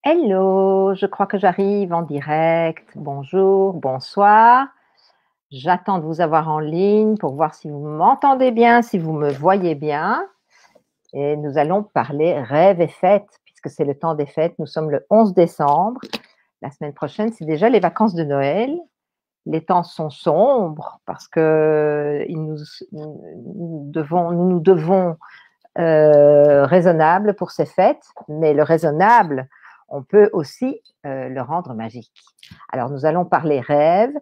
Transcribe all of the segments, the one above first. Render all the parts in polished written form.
Hello, je crois que j'arrive en direct. Bonjour, bonsoir. J'attends de vous avoir en ligne pour voir si vous m'entendez bien, si vous me voyez bien. Et nous allons parler rêves et fêtes, puisque c'est le temps des fêtes. Nous sommes le 11 décembre. La semaine prochaine, c'est déjà les vacances de Noël. Les temps sont sombres parce que nous nous devons raisonnable pour ces fêtes, mais le raisonnable, on peut aussi le rendre magique. Alors, nous allons parler rêve.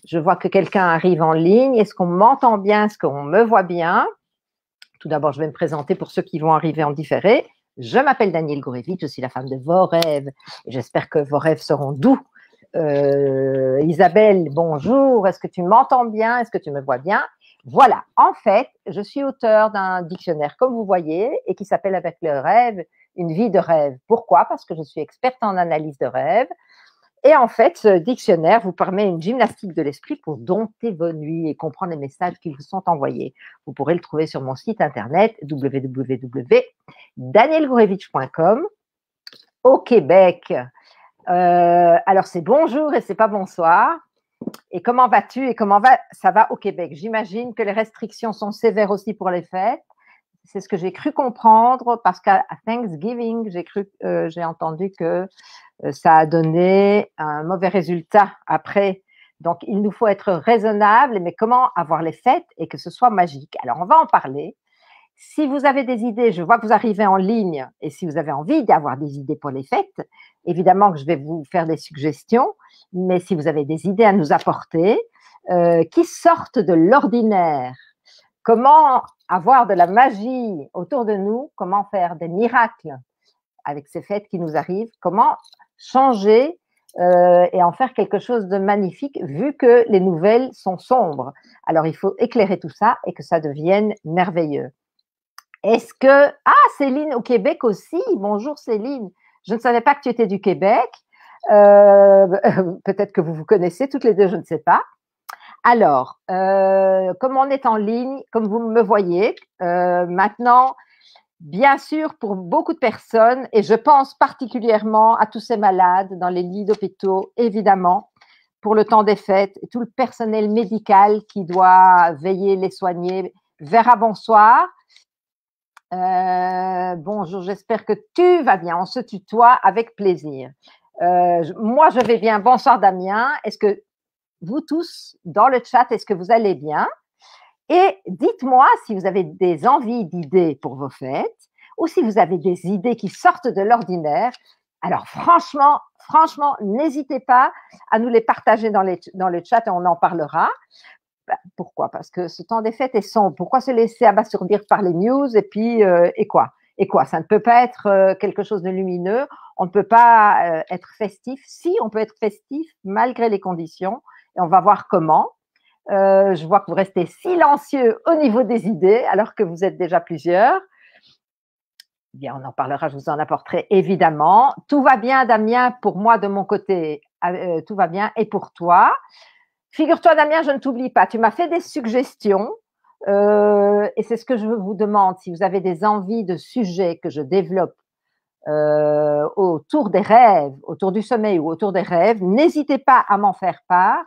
Je vois que quelqu'un arrive en ligne. Est-ce qu'on m'entend bien? Est-ce qu'on me voit bien? Tout d'abord, je vais me présenter pour ceux qui vont arriver en différé. Je m'appelle Danielle Gourevitch, je suis la femme de vos rêves et j'espère que vos rêves seront doux. Isabelle, bonjour, est-ce que tu m'entends bien? Est-ce que tu me vois bien? Voilà, en fait, je suis auteur d'un dictionnaire, comme vous voyez, et qui s'appelle Avec le rêve, une vie de rêve. Pourquoi? Parce que je suis experte en analyse de rêve. Et en fait, ce dictionnaire vous permet une gymnastique de l'esprit pour dompter vos nuits et comprendre les messages qui vous sont envoyés. Vous pourrez le trouver sur mon site internet www.danielgourevitch.com. Au Québec, alors c'est bonjour et c'est pas bonsoir. Et comment vas-tu et ça va au Québec? J'imagine que les restrictions sont sévères aussi pour les fêtes. C'est ce que j'ai cru comprendre parce qu'à Thanksgiving, j'ai entendu que ça a donné un mauvais résultat après. Donc, il nous faut être raisonnable, mais comment avoir les fêtes et que ce soit magique? Alors, on va en parler. Si vous avez des idées, je vois que vous arrivez en ligne et si vous avez envie d'avoir des idées pour les fêtes, évidemment que je vais vous faire des suggestions, mais si vous avez des idées à nous apporter qui sortent de l'ordinaire, comment avoir de la magie autour de nous, comment faire des miracles avec ces fêtes qui nous arrivent, comment changer et en faire quelque chose de magnifique vu que les nouvelles sont sombres. Alors il faut éclairer tout ça et que ça devienne merveilleux. Est-ce que… Ah, Céline au Québec aussi. Bonjour Céline. Je ne savais pas que tu étais du Québec. Peut-être que vous vous connaissez toutes les deux, je ne sais pas. Alors, comme on est en ligne, comme vous me voyez, maintenant, bien sûr, pour beaucoup de personnes, et je pense particulièrement à tous ces malades dans les lits d'hôpitaux, évidemment, pour le temps des fêtes, et tout le personnel médical qui doit veiller, les soigner. Vera, bonsoir. Bonjour, j'espère que tu vas bien. On se tutoie avec plaisir. Moi, je vais bien. Bonsoir Damien. Est-ce que vous tous dans le chat, est-ce que vous allez bien? Et dites-moi si vous avez des envies d'idées pour vos fêtes ou si vous avez des idées qui sortent de l'ordinaire. Alors franchement, n'hésitez pas à nous les partager dans le chat et on en parlera. Pourquoi? Parce que ce temps des fêtes est sombre. Pourquoi se laisser abasourdir par les news et puis et quoi? Et quoi? Ça ne peut pas être quelque chose de lumineux. On ne peut pas être festif. Si, on peut être festif malgré les conditions. Et on va voir comment. Je vois que vous restez silencieux au niveau des idées alors que vous êtes déjà plusieurs. Bien, on en parlera, je vous en apporterai évidemment. Tout va bien, Damien, pour moi de mon côté, tout va bien. Et pour toi? Figure-toi, Damien, je ne t'oublie pas. Tu m'as fait des suggestions et c'est ce que je vous demande. Si vous avez des envies de sujets que je développe autour des rêves, autour du sommeil ou autour des rêves, n'hésitez pas à m'en faire part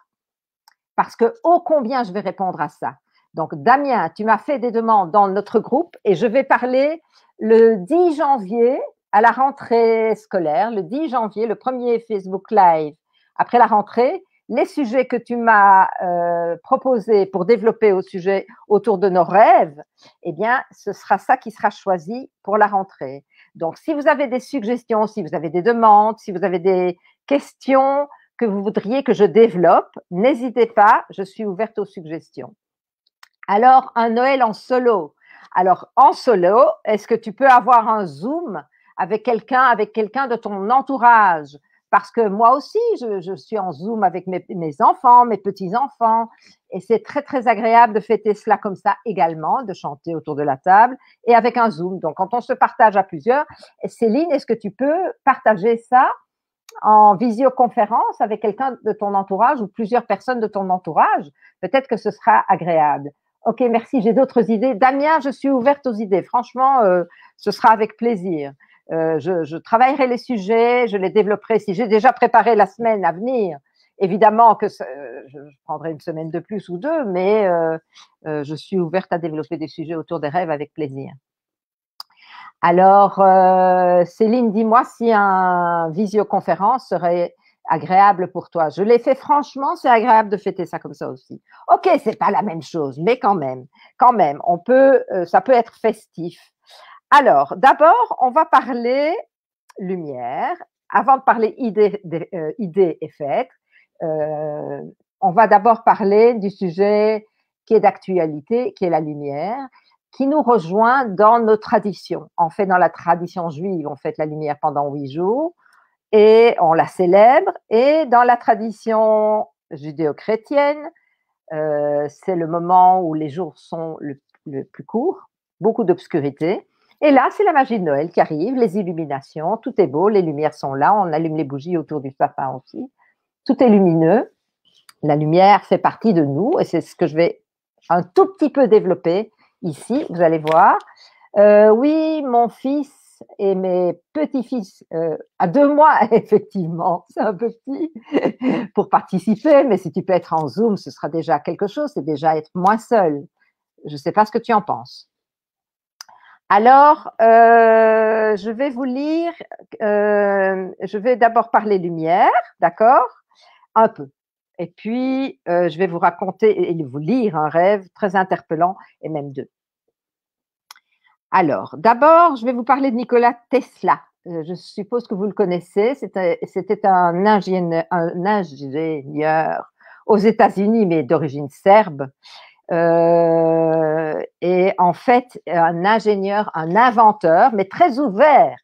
parce que ô combien je vais répondre à ça. Donc, Damien, tu m'as fait des demandes dans notre groupe et je vais parler le 10 janvier à la rentrée scolaire, le 10 janvier, le premier Facebook Live après la rentrée, les sujets que tu m'as proposés pour développer au sujet autour de nos rêves, eh bien, ce sera ça qui sera choisi pour la rentrée. Donc, si vous avez des suggestions, si vous avez des demandes, si vous avez des questions que vous voudriez que je développe, n'hésitez pas, je suis ouverte aux suggestions. Alors, un Noël en solo. Alors, en solo, est-ce que tu peux avoir un Zoom avec quelqu'un de ton entourage? Parce que moi aussi, je suis en Zoom avec mes enfants, mes petits-enfants, et c'est très, très agréable de fêter cela comme ça également, de chanter autour de la table et avec un Zoom. Donc, quand on se partage à plusieurs, Céline, est-ce que tu peux partager ça en visioconférence avec quelqu'un de ton entourage ou plusieurs personnes de ton entourage? Peut-être que ce sera agréable. Ok, merci, j'ai d'autres idées. Damien, je suis ouverte aux idées. Franchement, ce sera avec plaisir. je travaillerai les sujets, je les développerai. Si j'ai déjà préparé la semaine à venir, évidemment que je prendrai une semaine de plus ou deux, mais je suis ouverte à développer des sujets autour des rêves avec plaisir. Alors, Céline, dis-moi si un visioconférence serait agréable pour toi. Je l'ai fait franchement, c'est agréable de fêter ça comme ça aussi. Ok, c'est pas la même chose, mais quand même, on peut, ça peut être festif. Alors, d'abord, on va parler lumière. Avant de parler idées et fêtes, on va d'abord parler du sujet qui est d'actualité, qui est la lumière, qui nous rejoint dans nos traditions. En fait, dans la tradition juive, on fête la lumière pendant 8 jours et on la célèbre. Et dans la tradition judéo-chrétienne, c'est le moment où les jours sont le plus courts, beaucoup d'obscurité. Et là, c'est la magie de Noël qui arrive, les illuminations, tout est beau, les lumières sont là, on allume les bougies autour du sapin aussi. Tout est lumineux. La lumière fait partie de nous et c'est ce que je vais un tout petit peu développer ici, vous allez voir. Oui, mon fils et mes petits-fils, à 2 mois, effectivement, c'est un peu petit pour participer, mais si tu peux être en Zoom, ce sera déjà quelque chose, c'est déjà être moins seul. Je ne sais pas ce que tu en penses. Alors, je vais vous lire, je vais d'abord parler lumière, d'accord? Un peu. Et puis, je vais vous raconter et vous lire un rêve très interpellant, et même deux. Alors, d'abord, je vais vous parler de Nikola Tesla. Je suppose que vous le connaissez. C'était un ingénieur aux États-Unis, mais d'origine serbe. Et en fait, un ingénieur, un inventeur, mais très ouvert,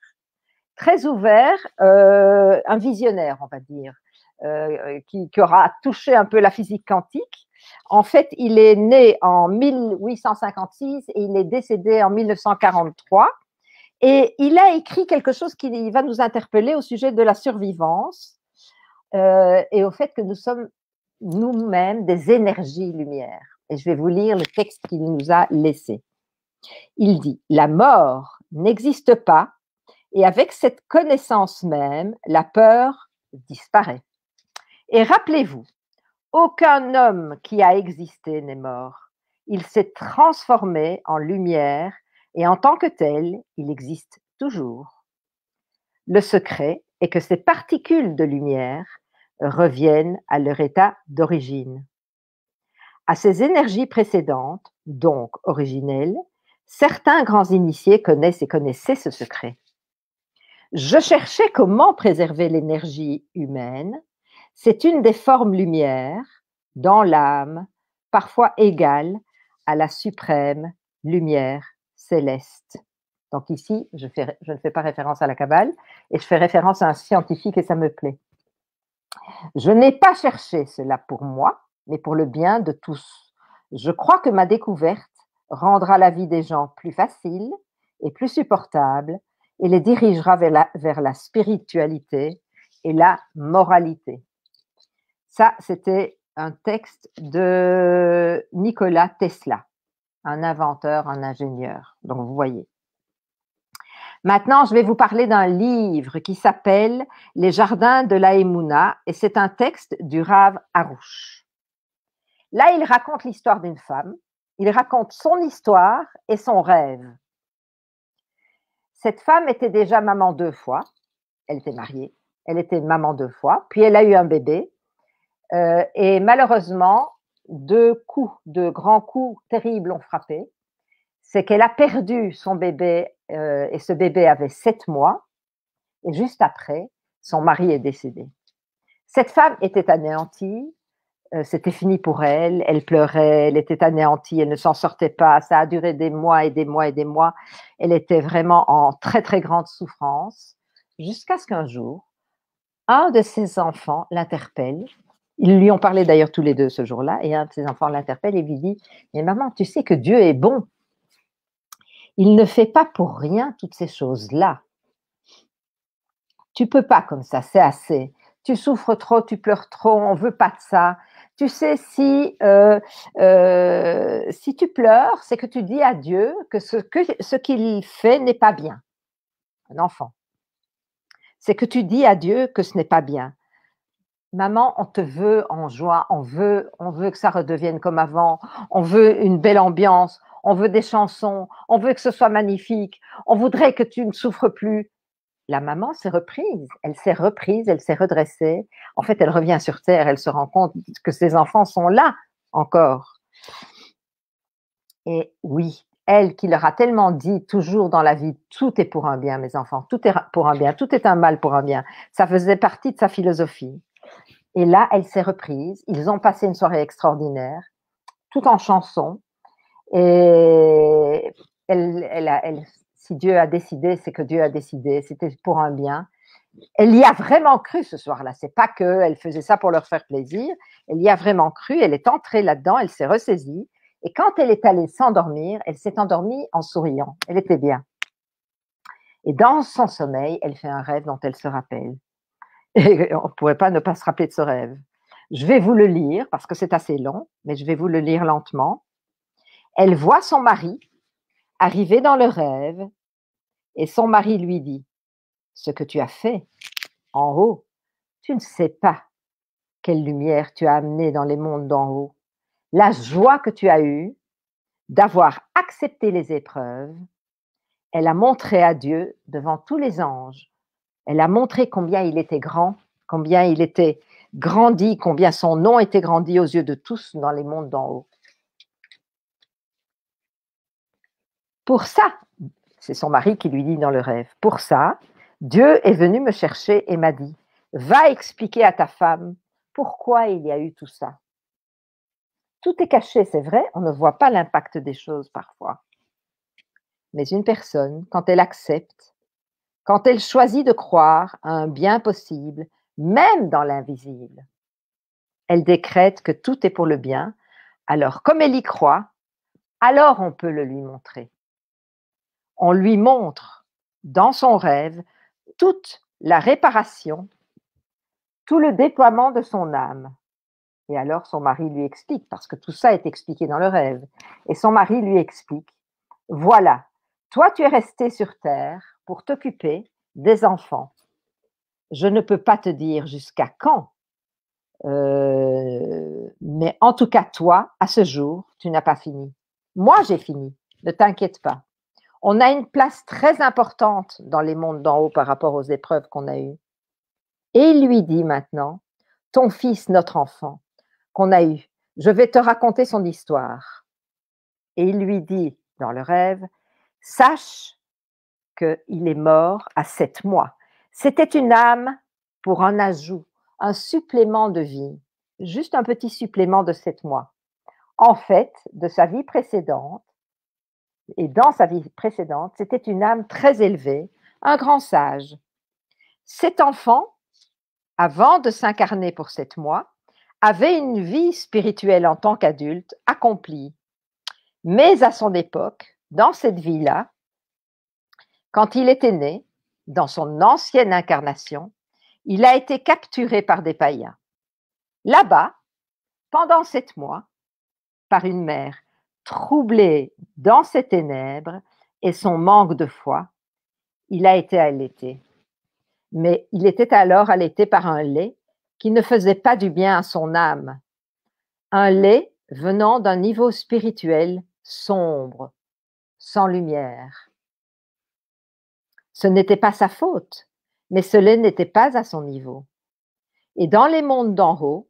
un visionnaire, on va dire, qui aura touché un peu la physique quantique. En fait, il est né en 1856 et il est décédé en 1943. Et il a écrit quelque chose qui va nous interpeller au sujet de la survivance et au fait que nous sommes nous-mêmes des énergies lumière. Et je vais vous lire le texte qu'il nous a laissé. Il dit « La mort n'existe pas et avec cette connaissance même, la peur disparaît. Et rappelez-vous, aucun homme qui a existé n'est mort. Il s'est transformé en lumière et en tant que tel, il existe toujours. Le secret est que ces particules de lumière reviennent à leur état d'origine. À ces énergies précédentes, donc originelles, certains grands initiés connaissent et connaissaient ce secret. Je cherchais comment préserver l'énergie humaine. C'est une des formes lumière dans l'âme, parfois égale à la suprême lumière céleste. Donc ici, je ne fais pas référence à la Kabbale et je fais référence à un scientifique et ça me plaît. Je n'ai pas cherché cela pour moi, mais pour le bien de tous. Je crois que ma découverte rendra la vie des gens plus facile et plus supportable et les dirigera vers la spiritualité et la moralité. Ça, c'était un texte de Nikola Tesla, un inventeur, un ingénieur. Donc, vous voyez. Maintenant, je vais vous parler d'un livre qui s'appelle « Les jardins de la Emouna » et c'est un texte du Rav Arush. Là, il raconte l'histoire d'une femme, il raconte son histoire et son rêve. Cette femme était déjà maman 2 fois, elle était mariée, elle était maman 2 fois, puis elle a eu un bébé et malheureusement, 2 grands coups terribles ont frappé. C'est qu'elle a perdu son bébé et ce bébé avait 7 mois et juste après, son mari est décédé. Cette femme était anéantie, c'était fini pour elle, elle pleurait, elle était anéantie, elle ne s'en sortait pas, ça a duré des mois et des mois et des mois, elle était vraiment en très très grande souffrance, jusqu'à ce qu'un jour, un de ses enfants l'interpelle, ils lui ont parlé d'ailleurs tous les deux ce jour-là, et un de ses enfants l'interpelle et lui dit « Mais maman, tu sais que Dieu est bon, il ne fait pas pour rien toutes ces choses-là. Tu peux pas comme ça, c'est assez. Tu souffres trop, tu pleures trop, on veut pas de ça. Tu sais, si tu pleures, c'est que tu dis à Dieu que ce qu'il fait n'est pas bien. un enfant, c'est que tu dis à Dieu que ce n'est pas bien. Maman, on te veut en joie, on veut que ça redevienne comme avant, on veut une belle ambiance, on veut des chansons, on veut que ce soit magnifique, on voudrait que tu ne souffres plus. La maman s'est reprise, elle s'est redressée. En fait, elle revient sur terre, elle se rend compte que ses enfants sont là encore. Et oui, elle qui leur a tellement dit toujours dans la vie, tout est pour un bien, mes enfants, tout est pour un bien, tout est un mal pour un bien. Ça faisait partie de sa philosophie. Et là, elle s'est reprise. Ils ont passé une soirée extraordinaire, tout en chansons. Et si Dieu a décidé, c'est que Dieu a décidé. C'était pour un bien. Elle y a vraiment cru ce soir-là. C'est pas qu'elle faisait ça pour leur faire plaisir. Elle y a vraiment cru. Elle est entrée là-dedans. Elle s'est ressaisie. Et quand elle est allée s'endormir, elle s'est endormie en souriant. Elle était bien. Et dans son sommeil, elle fait un rêve dont elle se rappelle. Et on ne pourrait pas ne pas se rappeler de ce rêve. Je vais vous le lire parce que c'est assez long, mais je vais vous le lire lentement. Elle voit son mari arriver dans le rêve et son mari lui dit « Ce que tu as fait en haut, tu ne sais pas quelle lumière tu as amenée dans les mondes d'en haut. La joie que tu as eue d'avoir accepté les épreuves, elle a montré à Dieu devant tous les anges. Elle a montré combien il était grand, combien il était grandi, combien son nom était grandi aux yeux de tous dans les mondes d'en haut. Pour ça, c'est son mari qui lui dit dans le rêve, pour ça, Dieu est venu me chercher et m'a dit, va expliquer à ta femme pourquoi il y a eu tout ça. Tout est caché, c'est vrai, on ne voit pas l'impact des choses parfois. Mais une personne, quand elle accepte, quand elle choisit de croire à un bien possible, même dans l'invisible, elle décrète que tout est pour le bien, alors comme elle y croit, alors on peut le lui montrer. On lui montre dans son rêve toute la réparation, tout le déploiement de son âme. Et alors son mari lui explique, parce que tout ça est expliqué dans le rêve, et son mari lui explique, voilà, toi tu es resté sur terre pour t'occuper des enfants. Je ne peux pas te dire jusqu'à quand, mais en tout cas toi, à ce jour, tu n'as pas fini. Moi j'ai fini, ne t'inquiète pas. On a une place très importante dans les mondes d'en haut par rapport aux épreuves qu'on a eues. Et il lui dit maintenant, ton fils, notre enfant, qu'on a eu, je vais te raconter son histoire. Et il lui dit dans le rêve, sache qu'il est mort à 7 mois. C'était une âme pour un ajout, un supplément de vie, juste un petit supplément de 7 mois. En fait, de sa vie précédente, et dans sa vie précédente, c'était une âme très élevée, un grand sage. Cet enfant, avant de s'incarner pour 7 mois, avait une vie spirituelle en tant qu'adulte accomplie. Mais à son époque, dans cette vie-là, quand il était né, dans son ancienne incarnation, il a été capturé par des païens. Là-bas, pendant 7 mois, par une mère troublée dans ses ténèbres et son manque de foi, il a été allaité. Mais il était alors allaité par un lait qui ne faisait pas du bien à son âme. Un lait venant d'un niveau spirituel sombre, sans lumière. Ce n'était pas sa faute, mais ce lait n'était pas à son niveau. Et dans les mondes d'en haut,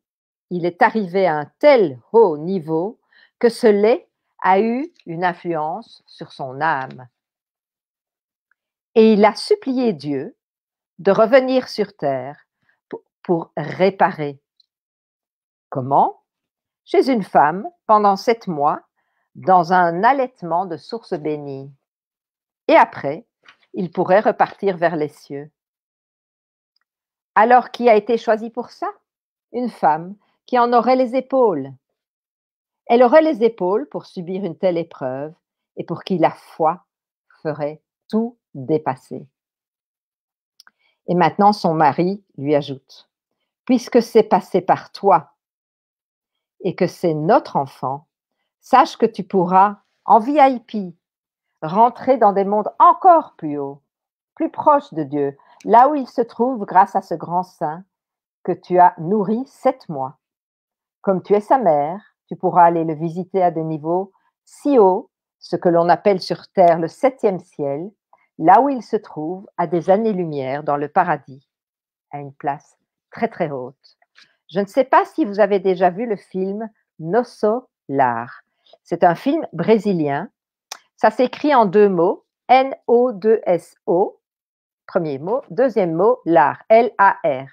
il est arrivé à un tel haut niveau que ce lait a eu une influence sur son âme. Et il a supplié Dieu de revenir sur terre pour réparer. Comment? Chez une femme, pendant 7 mois, dans un allaitement de source bénie. Et après, il pourrait repartir vers les cieux. Alors, qui a été choisi pour ça? Une femme qui en aurait les épaules. Elle aurait les épaules pour subir une telle épreuve et pour qui la foi ferait tout dépasser. Et maintenant, son mari lui ajoute, puisque c'est passé par toi et que c'est notre enfant, sache que tu pourras, en VIP, rentrer dans des mondes encore plus hauts plus proche de Dieu, là où il se trouve grâce à ce grand saint que tu as nourri 7 mois. Comme tu es sa mère, tu pourras aller le visiter à des niveaux si hauts, ce que l'on appelle sur terre le 7e ciel, là où il se trouve à des années-lumière dans le paradis, à une place très très haute. Je ne sais pas si vous avez déjà vu le film Nosso Lar. C'est un film brésilien. Ça s'écrit en 2 mots, N-O-2-S-O, premier mot. Deuxième mot, Lar, L-A-R.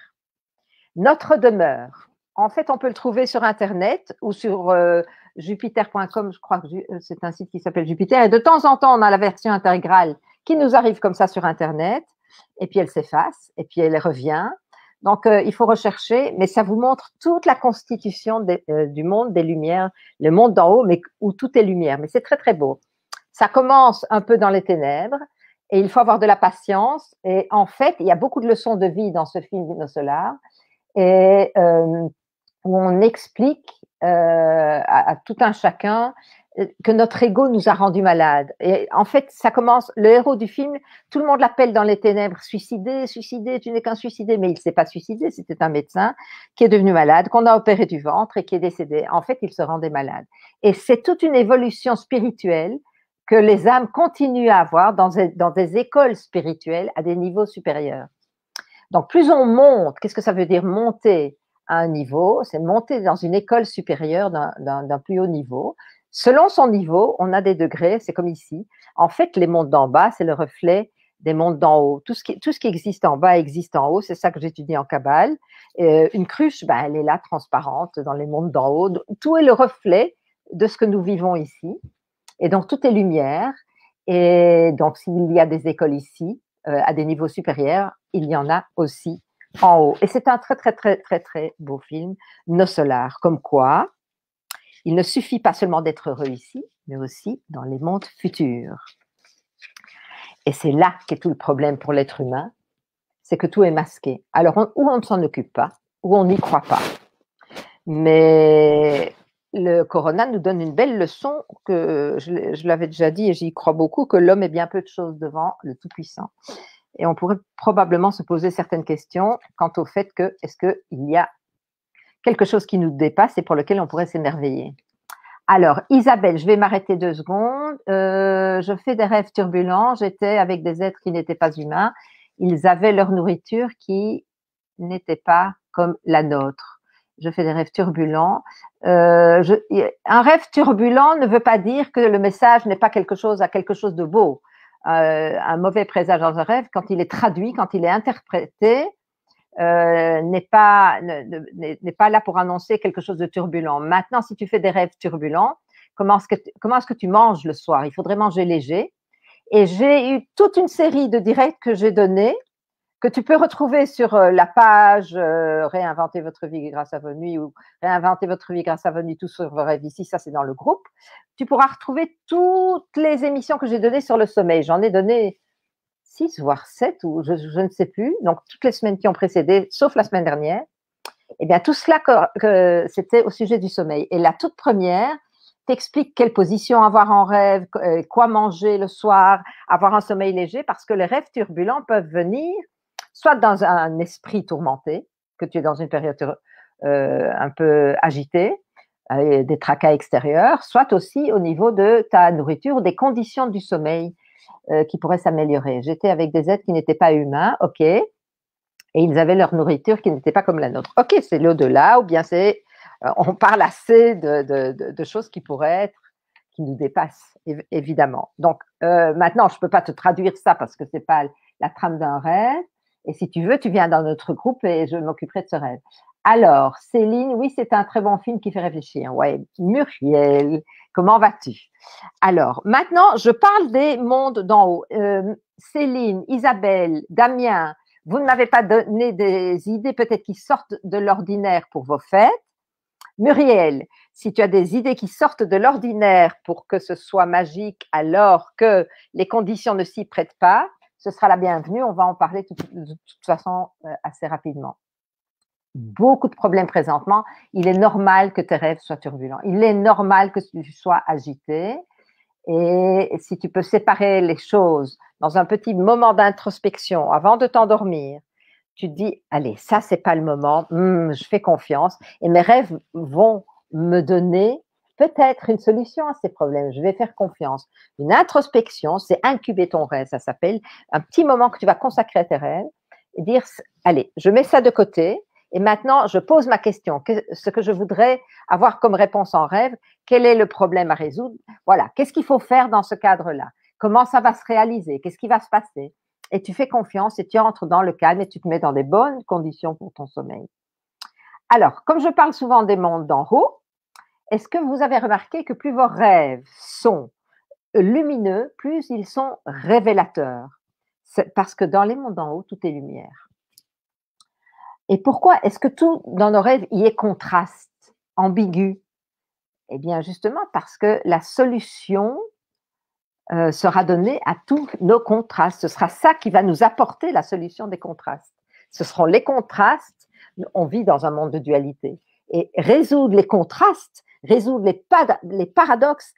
Notre demeure. En fait, on peut le trouver sur Internet ou sur jupiter.com. Je crois que c'est un site qui s'appelle Jupiter. Et de temps en temps, on a la version intégrale qui nous arrive comme ça sur Internet. Et puis, elle s'efface. Et puis, elle revient. Donc, il faut rechercher. Mais ça vous montre toute la constitution du monde des lumières, le monde d'en haut, mais où tout est lumière. Mais c'est très, très beau. Ça commence un peu dans les ténèbres. Et il faut avoir de la patience. Et en fait, il y a beaucoup de leçons de vie dans ce film Nos Solar. Et où on explique à tout un chacun que notre ego nous a rendus malades. Et en fait, ça commence, le héros du film, tout le monde l'appelle dans les ténèbres, suicidé, suicidé, tu n'es qu'un suicidé, mais il ne s'est pas suicidé, c'était un médecin qui est devenu malade, qu'on a opéré du ventre et qui est décédé. En fait, il se rendait malade. Et c'est toute une évolution spirituelle que les âmes continuent à avoir dans des écoles spirituelles à des niveaux supérieurs. Donc, plus on monte, qu'est-ce que ça veut dire monter à un niveau? C'est monter dans une école supérieure d'un plus haut niveau. Selon son niveau, on a des degrés, c'est comme ici. En fait, les mondes d'en bas, c'est le reflet des mondes d'en haut. Tout ce qui existe en bas existe en haut, c'est ça que j'étudie en Kabbale. Une cruche, ben, elle est là, transparente, dans les mondes d'en haut. Tout est le reflet de ce que nous vivons ici. Et donc, tout est lumière. Et donc, s'il y a des écoles ici, à des niveaux supérieurs, il y en a aussi en haut. Et c'est un très, très, très, très, très beau film, Nos Solar, comme quoi il ne suffit pas seulement d'être heureux ici, mais aussi dans les mondes futurs. Et c'est là qu'est tout le problème pour l'être humain, c'est que tout est masqué. Alors, ou on ne s'en occupe pas, ou on n'y croit pas. Mais le Corona nous donne une belle leçon que je l'avais déjà dit et j'y crois beaucoup, que l'homme est bien peu de choses devant le Tout-Puissant. Et on pourrait probablement se poser certaines questions quant au fait que est-ce qu'il y a quelque chose qui nous dépasse et pour lequel on pourrait s'émerveiller. Alors, Isabelle, je vais m'arrêter 2 secondes. Je fais des rêves turbulents. J'étais avec des êtres qui n'étaient pas humains. Ils avaient leur nourriture qui n'était pas comme la nôtre. Je fais des rêves turbulents. Un rêve turbulent ne veut pas dire que le message n'est pas quelque chose de beau. Un mauvais présage dans un rêve, quand il est traduit, quand il est interprété, n'est pas là pour annoncer quelque chose de turbulent. Maintenant, si tu fais des rêves turbulents, comment est-ce que tu manges le soir? Il faudrait manger léger. Et j'ai eu toute une série de directs que j'ai donnés, que tu peux retrouver sur la page Réinventer votre vie grâce à vos nuits ou Réinventer votre vie grâce à vos nuits, tout sur vos rêves ici, ça c'est dans le groupe. Tu pourras retrouver toutes les émissions que j'ai données sur le sommeil. J'en ai donné 6 voire 7 ou je ne sais plus, donc toutes les semaines qui ont précédé, sauf la semaine dernière. Eh bien, tout cela, c'était au sujet du sommeil. Et la toute première t'explique quelle position avoir en rêve, quoi manger le soir, avoir un sommeil léger, parce que les rêves turbulents peuvent venir soit dans un esprit tourmenté, que tu es dans une période un peu agitée, des tracas extérieurs, soit aussi au niveau de ta nourriture, des conditions du sommeil qui pourraient s'améliorer. J'étais avec des êtres qui n'étaient pas humains, ok, et ils avaient leur nourriture qui n'était pas comme la nôtre. Ok, c'est l'au-delà, ou bien c'est, on parle assez de choses qui pourraient être, qui nous dépassent, évidemment. Donc, maintenant, je ne peux pas te traduire ça parce que ce n'est pas la trame d'un rêve. Et si tu veux, tu viens dans notre groupe et je m'occuperai de ce rêve. Alors, Céline, oui, c'est un très bon film qui fait réfléchir. Ouais, Muriel, comment vas-tu? Alors, maintenant, je parle des mondes d'en haut. Céline, Isabelle, Damien, vous ne m'avez pas donné des idées peut-être qui sortent de l'ordinaire pour vos fêtes. Muriel, si tu as des idées qui sortent de l'ordinaire pour que ce soit magique alors que les conditions ne s'y prêtent pas, ce sera la bienvenue. On va en parler de toute façon assez rapidement. Beaucoup de problèmes présentement. Il est normal que tes rêves soient turbulents. Il est normal que tu sois agité. Et si tu peux séparer les choses dans un petit moment d'introspection avant de t'endormir, tu te dis, allez, ça, c'est pas le moment, je fais confiance et mes rêves vont me donner peut-être une solution à ces problèmes, je vais faire confiance. Une introspection, c'est incuber ton rêve, ça s'appelle un petit moment que tu vas consacrer à tes rêves et dire, allez, je mets ça de côté et maintenant, je pose ma question, ce que je voudrais avoir comme réponse en rêve, quel est le problème à résoudre? Voilà, qu'est-ce qu'il faut faire dans ce cadre-là? Comment ça va se réaliser? Qu'est-ce qui va se passer? Et tu fais confiance et tu entres dans le calme et tu te mets dans des bonnes conditions pour ton sommeil. Alors, comme je parle souvent des mondes d'en haut, est-ce que vous avez remarqué que plus vos rêves sont lumineux, plus ils sont révélateurs? C'est parce que dans les mondes d'en haut, tout est lumière. Et pourquoi est-ce que tout dans nos rêves y est contraste, ambigu? Eh bien, justement parce que la solution sera donnée à tous nos contrastes. Ce sera ça qui va nous apporter la solution des contrastes. Ce seront les contrastes. On vit dans un monde de dualité. Et résoudre les contrastes, résoudre les paradoxes,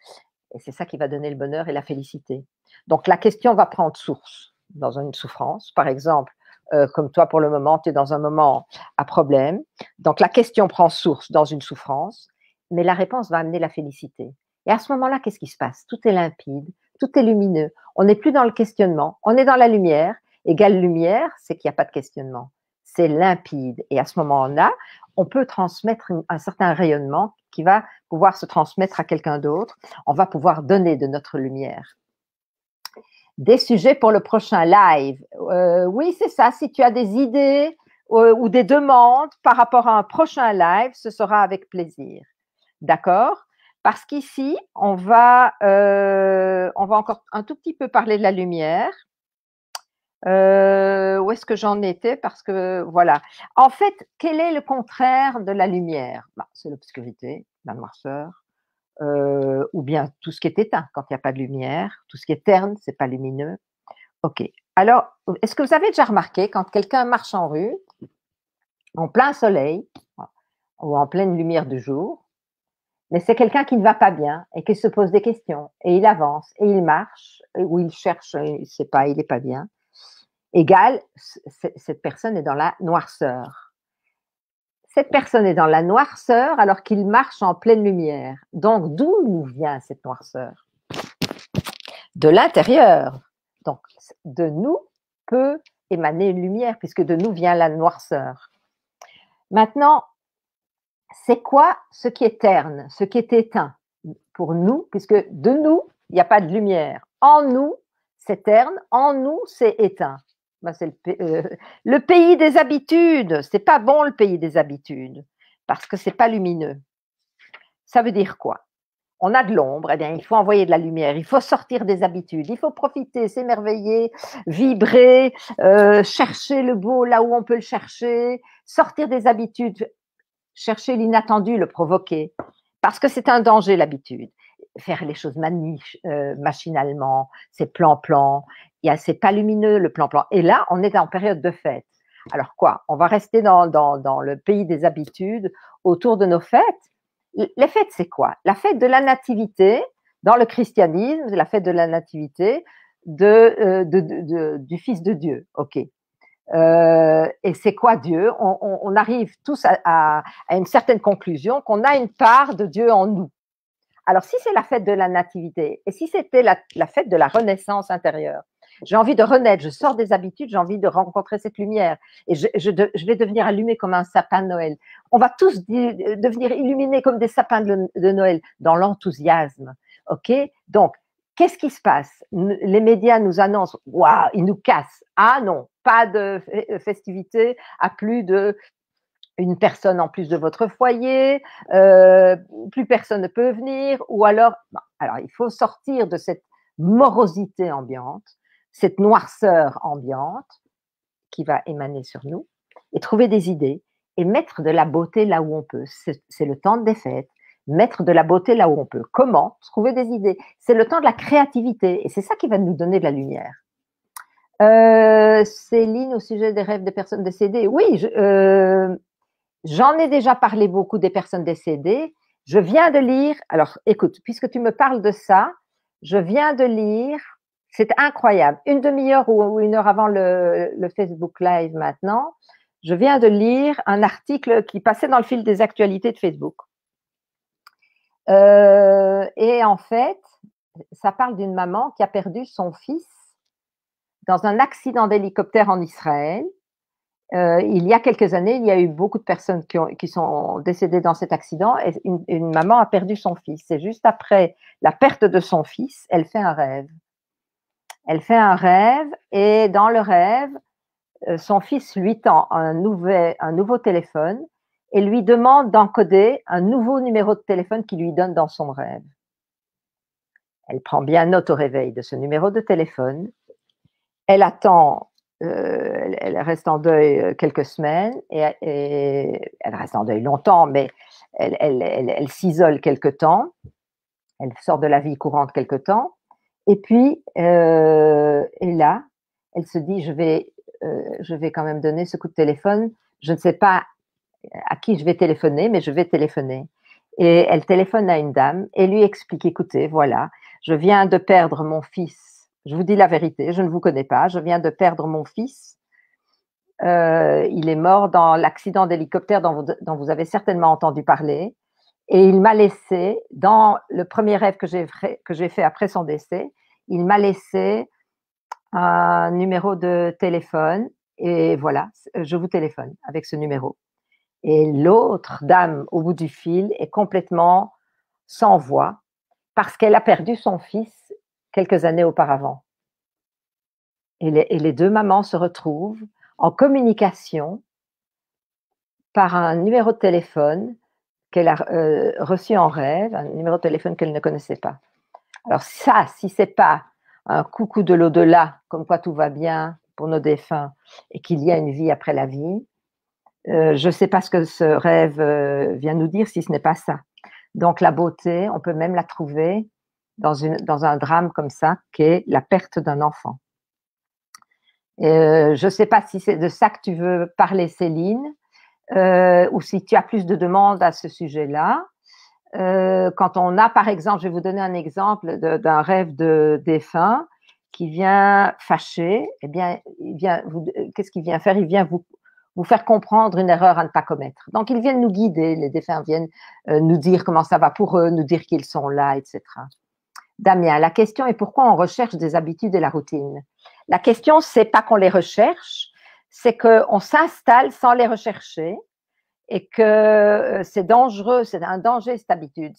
et c'est ça qui va donner le bonheur et la félicité. Donc, la question va prendre source dans une souffrance. Par exemple, comme toi, pour le moment, tu es dans un moment à problème. Donc, la question prend source dans une souffrance, mais la réponse va amener la félicité. Et à ce moment-là, qu'est-ce qui se passe? Tout est limpide, tout est lumineux. On n'est plus dans le questionnement, on est dans la lumière. Égale lumière, c'est qu'il n'y a pas de questionnement. C'est limpide. Et à ce moment-là, on peut transmettre un certain rayonnement qui va pouvoir se transmettre à quelqu'un d'autre. On va pouvoir donner de notre lumière. Des sujets pour le prochain live. Oui, c'est ça. Si tu as des idées ou des demandes par rapport à un prochain live, ce sera avec plaisir. D'accord? Parce qu'ici, on va encore un tout petit peu parler de la lumière. Où est-ce que j'en étais? Parce que voilà. En fait, quel est le contraire de la lumière? C'est l'obscurité, la noirceur, ou bien tout ce qui est éteint quand il n'y a pas de lumière, tout ce qui est terne, c'est pas lumineux. Ok. Alors, est-ce que vous avez déjà remarqué quand quelqu'un marche en rue, en plein soleil ou en pleine lumière du jour, mais c'est quelqu'un qui ne va pas bien et qui se pose des questions et il avance et il marche ou il cherche, il ne sait pas, il n'est pas bien. Égale, cette personne est dans la noirceur. Cette personne est dans la noirceur alors qu'il marche en pleine lumière. Donc, d'où nous vient cette noirceur? De l'intérieur. Donc, de nous peut émaner une lumière puisque de nous vient la noirceur. Maintenant, c'est quoi ce qui est terne, ce qui est éteint pour nous, puisque de nous, il n'y a pas de lumière. En nous, c'est terne, en nous, c'est éteint. C'est le pays des habitudes. C'est pas bon le pays des habitudes parce que c'est pas lumineux. Ça veut dire quoi? On a de l'ombre, eh bien, il faut envoyer de la lumière, il faut sortir des habitudes, il faut profiter, s'émerveiller, vibrer, chercher le beau là où on peut le chercher, sortir des habitudes, chercher l'inattendu, le provoquer, parce que c'est un danger l'habitude. Faire les choses machinalement, c'est plan-plan, c'est pas lumineux le plan-plan. Et là, on est en période de fête. Alors quoi? On va rester dans le pays des habitudes, autour de nos fêtes. Les fêtes, c'est quoi? La fête de la nativité, dans le christianisme, c'est la fête de la nativité du Fils de Dieu. Ok. Et c'est quoi Dieu? On arrive tous à une certaine conclusion qu'on a une part de Dieu en nous. Alors, si c'est la fête de la nativité et si c'était la fête de la renaissance intérieure, j'ai envie de renaître, je sors des habitudes, j'ai envie de rencontrer cette lumière et je vais devenir allumé comme un sapin de Noël. On va tous devenir illuminés comme des sapins de Noël dans l'enthousiasme. Ok? Donc, qu'est-ce qui se passe? Les médias nous annoncent, waouh, ils nous cassent. Ah non, pas de festivité à plus de une personne en plus de votre foyer, plus personne ne peut venir, ou alors il faut sortir de cette morosité ambiante, cette noirceur ambiante qui va émaner sur nous, et trouver des idées, et mettre de la beauté là où on peut. C'est le temps des fêtes, mettre de la beauté là où on peut. Comment? Trouver des idées. C'est le temps de la créativité, et c'est ça qui va nous donner de la lumière. Céline, au sujet des rêves des personnes décédées, oui, j'en ai déjà parlé beaucoup des personnes décédées. Je viens de lire, alors écoute, puisque tu me parles de ça, Je viens de lire, c'est incroyable, une demi-heure ou une heure avant le Facebook Live maintenant, je viens de lire un article qui passait dans le fil des actualités de Facebook. Et en fait, ça parle d'une maman qui a perdu son fils dans un accident d'hélicoptère en Israël. Il y a quelques années, il y a eu beaucoup de personnes qui sont décédées dans cet accident et une maman a perdu son fils. Et juste après la perte de son fils, elle fait un rêve. Elle fait un rêve et dans le rêve, son fils lui tend un nouveau téléphone et lui demande d'encoder un nouveau numéro de téléphone qu'il lui donne dans son rêve. Elle prend bien note au réveil de ce numéro de téléphone. Elle attend, elle reste en deuil quelques semaines et elle reste en deuil longtemps, mais elle s'isole quelque temps. Elle sort de la vie courante quelque temps. Et puis, et là, elle se dit, je vais quand même donner ce coup de téléphone. Je ne sais pas à qui je vais téléphoner, mais je vais téléphoner. Et elle téléphone à une dame et lui explique, écoutez, voilà, je viens de perdre mon fils. Je vous dis la vérité, je ne vous connais pas. Je viens de perdre mon fils. Il est mort dans l'accident d'hélicoptère dont vous avez certainement entendu parler. Et il m'a laissé, dans le premier rêve que j'ai fait après son décès, il m'a laissé un numéro de téléphone. Et voilà, je vous téléphone avec ce numéro. Et l'autre dame au bout du fil est complètement sans voix parce qu'elle a perdu son fils quelques années auparavant. Et les deux mamans se retrouvent en communication par un numéro de téléphone qu'elle a reçu en rêve, un numéro de téléphone qu'elle ne connaissait pas. Alors ça, si c'est pas un coucou de l'au-delà, comme quoi tout va bien pour nos défunts et qu'il y a une vie après la vie, je ne sais pas ce que ce rêve vient nous dire si ce n'est pas ça. Donc la beauté, on peut même la trouver dans un drame comme ça, qui est la perte d'un enfant. Je ne sais pas si c'est de ça que tu veux parler, Céline, ou si tu as plus de demandes à ce sujet-là. Quand on a, par exemple, je vais vous donner un exemple d'un rêve de défunt qui vient fâcher, eh bien, qu'est-ce qu'il vient faire? Il vient vous faire comprendre une erreur à ne pas commettre. Donc, ils viennent nous guider, les défunts viennent nous dire comment ça va pour eux, nous dire qu'ils sont là, etc. Damien, la question est pourquoi on recherche des habitudes et la routine? La question, c'est pas qu'on les recherche, c'est qu'on s'installe sans les rechercher et que c'est dangereux, c'est un danger cette habitude.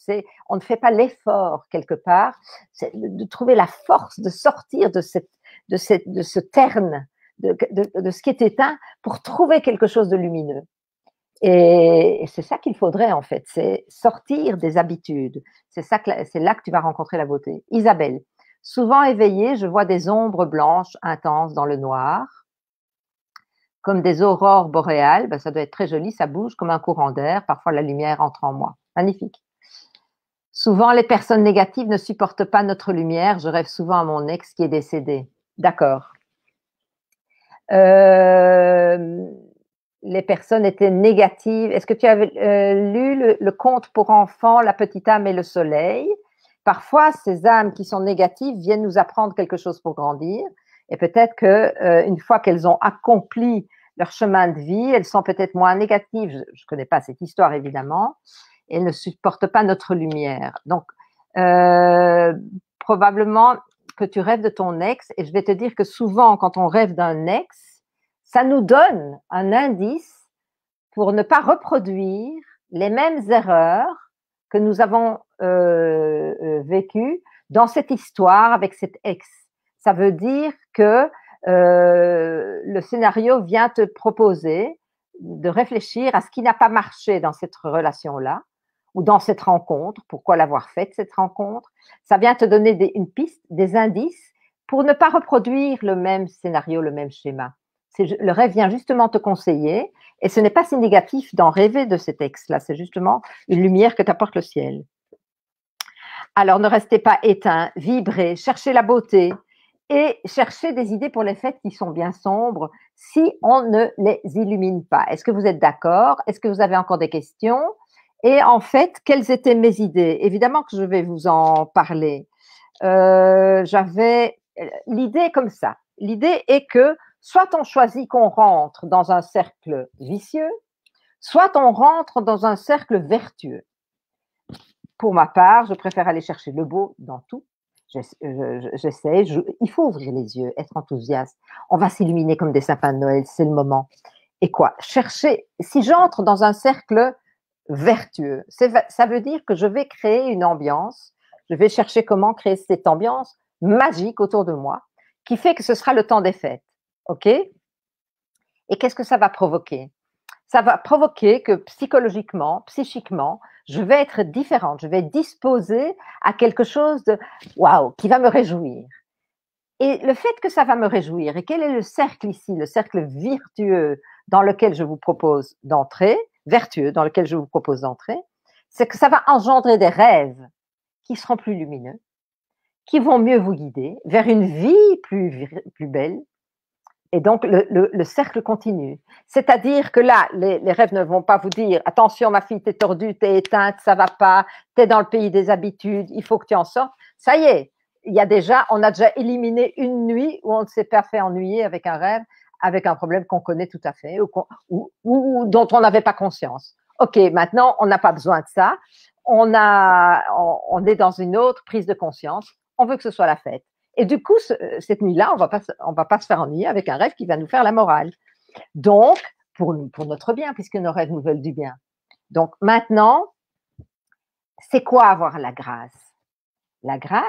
On ne fait pas l'effort quelque part de trouver la force de sortir de ce terne, de ce qui est éteint pour trouver quelque chose de lumineux. Et c'est ça qu'il faudrait en fait, c'est sortir des habitudes. C'est là que tu vas rencontrer la beauté. Isabelle, souvent éveillée, je vois des ombres blanches intenses dans le noir, comme des aurores boréales. Ben, ça doit être très joli, ça bouge comme un courant d'air. Parfois, la lumière entre en moi. Magnifique. Souvent, les personnes négatives ne supportent pas notre lumière. Je rêve souvent à mon ex qui est décédé. D'accord. Les personnes étaient négatives. Est-ce que tu avais lu le conte pour enfants, La petite âme et le soleil? Parfois, ces âmes qui sont négatives viennent nous apprendre quelque chose pour grandir. Et peut-être qu'une fois qu'elles ont accompli leur chemin de vie, elles sont peut-être moins négatives. Je ne connais pas cette histoire, évidemment. Et elles ne supportent pas notre lumière. Donc, probablement que tu rêves de ton ex. Et je vais te dire que souvent, quand on rêve d'un ex, ça nous donne un indice pour ne pas reproduire les mêmes erreurs que nous avons vécues dans cette histoire avec cet ex. Ça veut dire que le scénario vient te proposer de réfléchir à ce qui n'a pas marché dans cette relation-là ou dans cette rencontre, pourquoi l'avoir faite cette rencontre. Ça vient te donner une piste, des indices pour ne pas reproduire le même scénario, le même schéma. Le rêve vient justement te conseiller et ce n'est pas si négatif d'en rêver de cet ex-là, c'est justement une lumière que t'apporte le ciel. Alors ne restez pas éteints, vibrez, cherchez la beauté et cherchez des idées pour les fêtes qui sont bien sombres si on ne les illumine pas. Est-ce que vous êtes d'accord? Est-ce que vous avez encore des questions? Et en fait, quelles étaient mes idées? Évidemment que je vais vous en parler. j'avais l'idée comme ça. L'idée est que soit on choisit qu'on rentre dans un cercle vicieux, soit on rentre dans un cercle vertueux. Pour ma part, je préfère aller chercher le beau dans tout. J'essaie, il faut ouvrir les yeux, être enthousiaste. On va s'illuminer comme des sapins de Noël, c'est le moment. Et quoi? Chercher, si j'entre dans un cercle vertueux, ça veut dire que je vais créer une ambiance, je vais chercher comment créer cette ambiance magique autour de moi, qui fait que ce sera le temps des fêtes. OK? Et qu'est-ce que ça va provoquer? Ça va provoquer que psychologiquement, psychiquement, je vais être différente, je vais être disposée à quelque chose de waouh, qui va me réjouir. Et le fait que ça va me réjouir, et quel est le cercle ici, le cercle vertueux dans lequel je vous propose d'entrer, vertueux dans lequel je vous propose d'entrer, c'est que ça va engendrer des rêves qui seront plus lumineux, qui vont mieux vous guider vers une vie plus belle. Et donc, le cercle continue. C'est-à-dire que là, les rêves ne vont pas vous dire « Attention, ma fille, t'es tordue, t'es éteinte, ça va pas, t'es dans le pays des habitudes, il faut que tu en sortes. » Ça y est, on a déjà éliminé une nuit où on ne s'est pas fait ennuyer avec un rêve, avec un problème qu'on connaît tout à fait ou dont on n'avait pas conscience. OK, maintenant, on n'a pas besoin de ça. On est dans une autre prise de conscience. On veut que ce soit la fête. Et du coup, cette nuit-là, on va pas se faire ennuyer avec un rêve qui va nous faire la morale. Donc, pour notre bien, puisque nos rêves nous veulent du bien. Donc, maintenant, c'est quoi avoir la grâce? La grâce,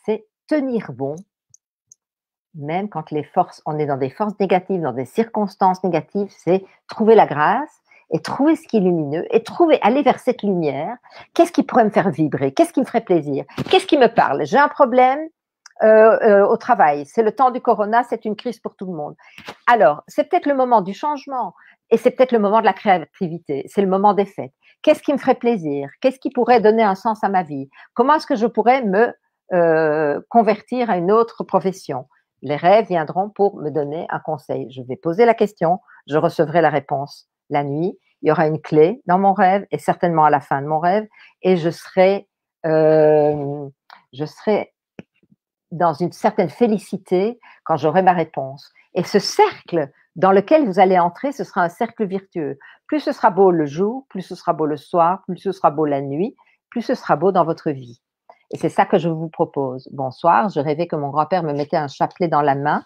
c'est tenir bon, même quand on est dans des forces négatives, dans des circonstances négatives, c'est trouver la grâce et trouver ce qui est lumineux et aller vers cette lumière. Qu'est-ce qui pourrait me faire vibrer? Qu'est-ce qui me ferait plaisir? Qu'est-ce qui me parle? J'ai un problème au travail. C'est le temps du corona, c'est une crise pour tout le monde. Alors, c'est peut-être le moment du changement et c'est peut-être le moment de la créativité. C'est le moment des fêtes. Qu'est-ce qui me ferait plaisir? Qu'est-ce qui pourrait donner un sens à ma vie? Comment est-ce que je pourrais me convertir à une autre profession? Les rêves viendront pour me donner un conseil. Je vais poser la question, je recevrai la réponse la nuit. Il y aura une clé dans mon rêve et certainement à la fin de mon rêve et je serai dans une certaine félicité quand j'aurai ma réponse. Et ce cercle dans lequel vous allez entrer, ce sera un cercle vertueux. Plus ce sera beau le jour, plus ce sera beau le soir, plus ce sera beau la nuit, plus ce sera beau dans votre vie. Et c'est ça que je vous propose. Bonsoir, je rêvais que mon grand-père me mettait un chapelet dans la main.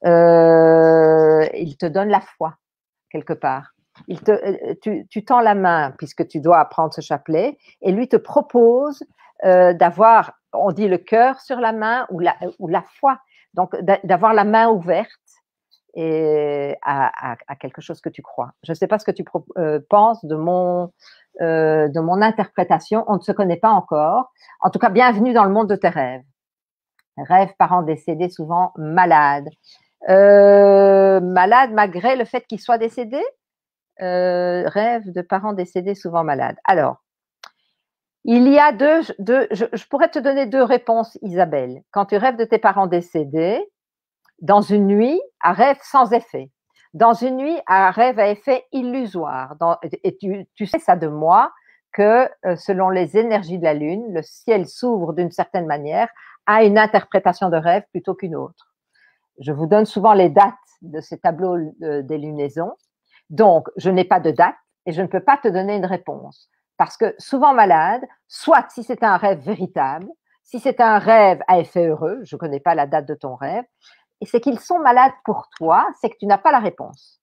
Il te donne la foi, quelque part. Tu tends la main, puisque tu dois prendre ce chapelet, et lui te propose d'avoir, on dit le cœur sur la main ou la foi, donc d'avoir la main ouverte et à quelque chose que tu crois. Je ne sais pas ce que tu penses de mon interprétation, on ne se connaît pas encore. En tout cas, bienvenue dans le monde de tes rêves. Rêves, parents décédés, souvent malades. Malades malgré le fait qu'ils soient décédés. Rêve de parents décédés, souvent malades. Alors, il y a je pourrais te donner deux réponses, Isabelle. Quand tu rêves de tes parents décédés, dans une nuit, un rêve sans effet. Dans une nuit, un rêve à effet illusoire. Et tu sais ça de moi, que selon les énergies de la Lune, le ciel s'ouvre d'une certaine manière à une interprétation de rêve plutôt qu'une autre. Je vous donne souvent les dates de ces tableaux des lunaisons. Donc, je n'ai pas de date et je ne peux pas te donner une réponse. Parce que souvent malade, soit si c'est un rêve véritable, si c'est un rêve à effet heureux, je ne connais pas la date de ton rêve, et c'est qu'ils sont malades pour toi, c'est que tu n'as pas la réponse.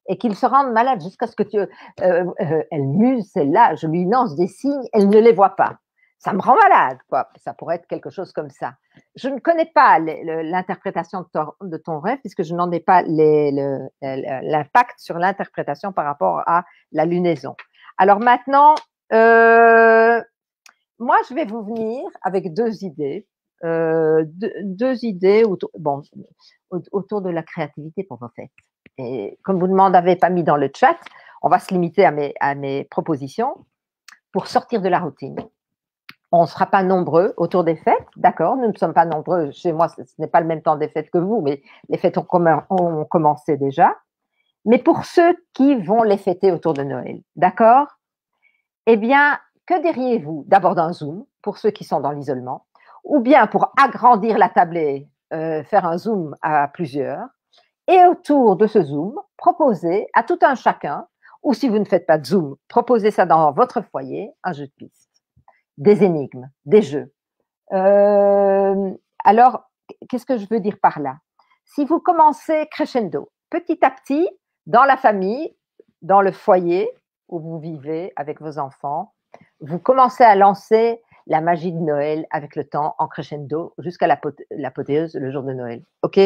Et qu'ils se rendent malades jusqu'à ce que elle muse, celle-là, je lui lance des signes, elle ne les voit pas. Ça me rend malade, quoi. Ça pourrait être quelque chose comme ça. Je ne connais pas l'interprétation de ton rêve puisque je n'en ai pas l'impact sur l'interprétation par rapport à la lunaison. Alors maintenant, moi, je vais vous venir avec deux idées. Deux idées autour de la créativité pour vos fêtes. Et comme vous ne m'en avez pas mis dans le chat, on va se limiter à mes propositions pour sortir de la routine. On ne sera pas nombreux autour des fêtes, d'accord, nous ne sommes pas nombreux. Chez moi, ce n'est pas le même temps des fêtes que vous, mais les fêtes ont commencé déjà. Mais pour ceux qui vont les fêter autour de Noël, d'accord, eh bien, que diriez-vous d'abord d'un Zoom, pour ceux qui sont dans l'isolement, ou bien pour agrandir la tablée, faire un zoom à plusieurs, et autour de ce zoom, proposer à tout un chacun, ou si vous ne faites pas de zoom, proposez ça dans votre foyer, un jeu de piste, des énigmes, des jeux. Alors, qu'est-ce que je veux dire par là? Si vous commencez crescendo, petit à petit, dans la famille, dans le foyer où vous vivez avec vos enfants, vous commencez à lancer la magie de Noël avec le temps en crescendo jusqu'à l'apothéose le jour de Noël. OK?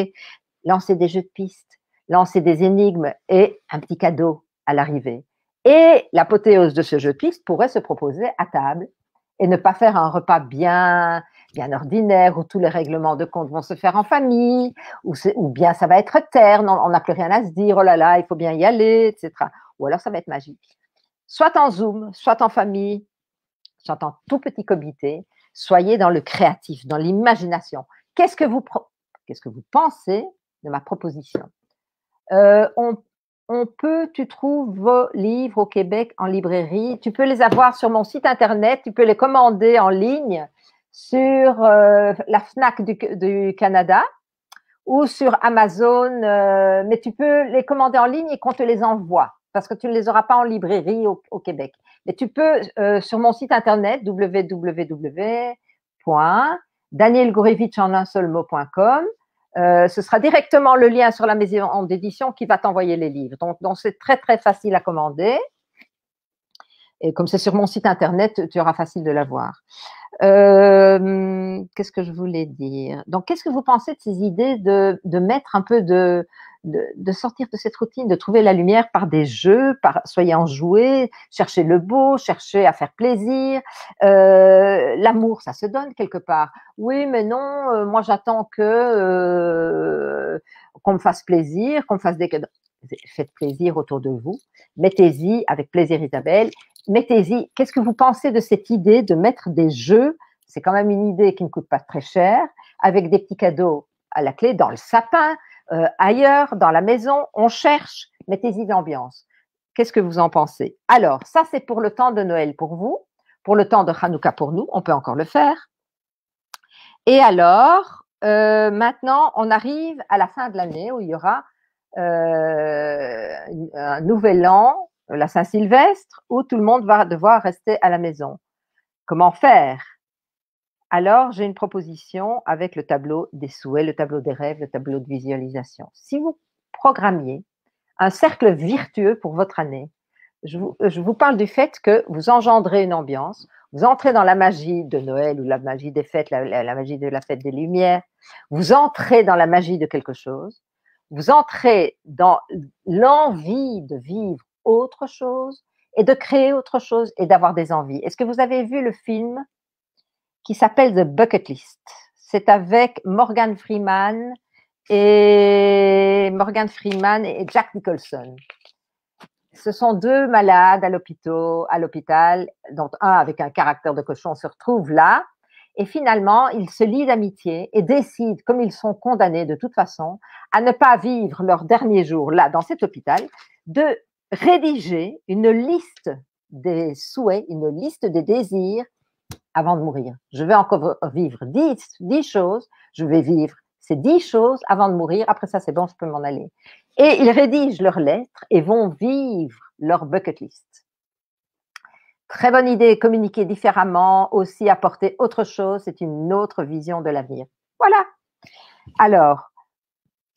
Lancez des jeux de piste, lancez des énigmes et un petit cadeau à l'arrivée. Et l'apothéose de ce jeu de piste pourrait se proposer à table et ne pas faire un repas bien ordinaire où tous les règlements de compte vont se faire en famille, ou bien ça va être terne, on n'a plus rien à se dire, oh là là, il faut bien y aller, etc. Ou alors ça va être magique. Soit en Zoom, soit en famille, soit en tout petit comité, soyez dans le créatif, dans l'imagination. Qu'est-ce que vous pensez de ma proposition? Tu trouves vos livres au Québec en librairie, tu peux les avoir sur mon site internet, tu peux les commander en ligne sur la FNAC du Canada ou sur Amazon, mais tu peux les commander en ligne et qu'on te les envoie parce que tu ne les auras pas en librairie au Québec. Mais tu peux, sur mon site internet www.danielgourevitch.com, ce sera directement le lien sur la maison d'édition qui va t'envoyer les livres. Donc c'est très, très facile à commander. Et comme c'est sur mon site internet, tu auras facile de l'avoir. Qu'est-ce que je voulais dire? Donc, qu'est-ce que vous pensez de ces idées de mettre un peu de sortir de cette routine, de trouver la lumière par des jeux, soyez enjoués, cherchez le beau, cherchez à faire plaisir. L'amour, ça se donne quelque part. Oui, mais non, moi j'attends que qu'on me fasse plaisir, qu'on me fasse des cadeaux. Faites plaisir autour de vous. Mettez-y, avec plaisir Isabelle, mettez-y. Qu'est-ce que vous pensez de cette idée de mettre des jeux? C'est quand même une idée qui ne coûte pas très cher, avec des petits cadeaux à la clé, dans le sapin, ailleurs, dans la maison. On cherche, mettez-y l'ambiance. Qu'est-ce que vous en pensez? Alors, ça c'est pour le temps de Noël pour vous, pour le temps de Hanouka pour nous, on peut encore le faire. Et alors, maintenant, on arrive à la fin de l'année où il y aura un nouvel an, la Saint-Sylvestre, où tout le monde va devoir rester à la maison. Comment faire? Alors, j'ai une proposition avec le tableau des souhaits, le tableau des rêves, le tableau de visualisation. Si vous programmiez un cercle virtueux pour votre année, je vous parle du fait que vous engendrez une ambiance, vous entrez dans la magie de Noël ou la magie des fêtes, la magie de la fête des Lumières, vous entrez dans la magie de quelque chose, vous entrez dans l'envie de vivre autre chose et de créer autre chose et d'avoir des envies. Est-ce que vous avez vu le film qui s'appelle The Bucket List? C'est avec Morgan Freeman et Jack Nicholson. Ce sont deux malades à l'hôpital, dont un avec un caractère de cochon se retrouve là. Et finalement, ils se lient d'amitié et décident, comme ils sont condamnés de toute façon, à ne pas vivre leurs derniers jours là, dans cet hôpital, de rédiger une liste des souhaits, une liste des désirs avant de mourir. Je vais encore vivre 10 choses, je vais vivre ces 10 choses avant de mourir. Après ça, c'est bon, je peux m'en aller. Et ils rédigent leurs lettres et vont vivre leur bucket list. Très bonne idée, communiquer différemment, aussi apporter autre chose, c'est une autre vision de l'avenir. Voilà. Alors,